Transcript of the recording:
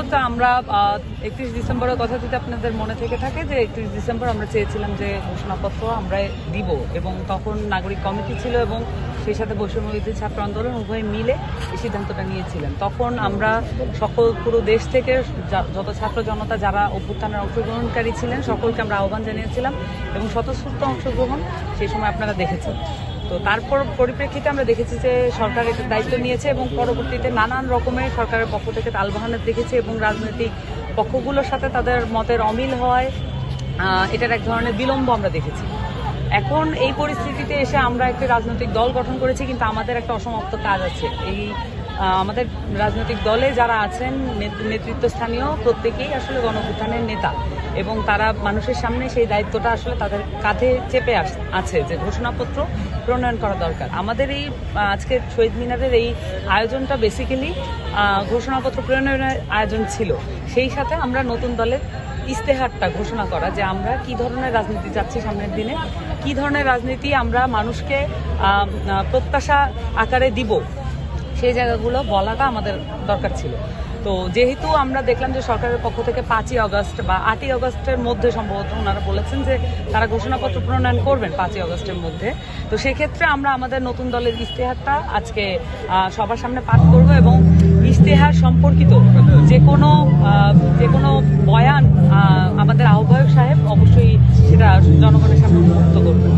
ঘোষণাপত্র আমরা 31 ডিসেম্বরের কথা যদি আপনাদের মনে থেকে থাকে যে 31 ডিসেম্বর আমরা চেয়েছিলাম যে ঘোষণাপত্র আমরা দিব, এবং তখন নাগরিক কমিটি ছিল এবং সেই সাথে বৈষম্যবিরোধী ছাত্র আন্দোলন উভয় মিলে এই সিদ্ধান্তটা নিয়েছিলেন। তখন আমরা পুরো দেশ থেকে যত ছাত্র জনতা যারা অভ্যুত্থানের অংশগ্রহণকারী ছিলেন সকলকে আমরা আহ্বান জানিয়েছিলাম এবং স্বতঃস্ফূর্ত অংশগ্রহণ সেই সময় আপনারা দেখেছেন। তো তারপর পরিপ্রেক্ষিতে আমরা দেখেছি যে সরকার এটার দায়িত্ব নিয়েছে এবং পরবর্তীতে নানান রকমের সরকারের পক্ষ থেকে তালবাহানা দেখেছে এবং রাজনৈতিক পক্ষগুলোর সাথে তাদের মতের অমিল হয়, এটার এক ধরনের বিলম্ব আমরা দেখেছি। এখন এই পরিস্থিতিতে এসে আমরা একটি রাজনৈতিক দল গঠন করেছি, কিন্তু আমাদের একটা অসমাপ্ত কাজ আছে। আমাদের রাজনৈতিক দলে যারা আছেন নেতৃত্বস্থানীয় প্রত্যেকেই আসলে গণঅভ্যুত্থানের নেতা এবং তারা মানুষের সামনে সেই দায়িত্বটা আসলে তাদের কাঁধে চেপে আছে যে ঘোষণাপত্র প্রণয়ন করা দরকার। আমাদের এই আজকে শহীদ মিনারের এই আয়োজনটা বেসিক্যালি ঘোষণাপত্র প্রণয়নের আয়োজন ছিল, সেই সাথে আমরা নতুন দলের ইস্তেহারটা ঘোষণা করা যে আমরা কি ধরনের রাজনীতি চাচ্ছি সামনের দিনে, কি ধরনের রাজনীতি আমরা মানুষকে প্রত্যাশা আকারে দিব, সেই জায়গাগুলো বলাটা আমাদের দরকার ছিল। তো যেহেতু আমরা দেখলাম যে সরকারের পক্ষ থেকে 5ই আগস্ট বা 8ই আগস্টের মধ্যে সম্ভবত ওনারা বলেছেন যে তারা ঘোষণাপত্র প্রণয়ন করবেন 5ই আগস্টের মধ্যে, তো সেক্ষেত্রে আমরা আমাদের নতুন দলের ইস্তেহারটা আজকে সবার সামনে পাঠ করব এবং ইস্তেহার সম্পর্কিত যে কোনো বয়ান আমাদের আহ্বায়ক সাহেব অবশ্যই সেটা জনগণের সামনে উন্মুক্ত করবেন।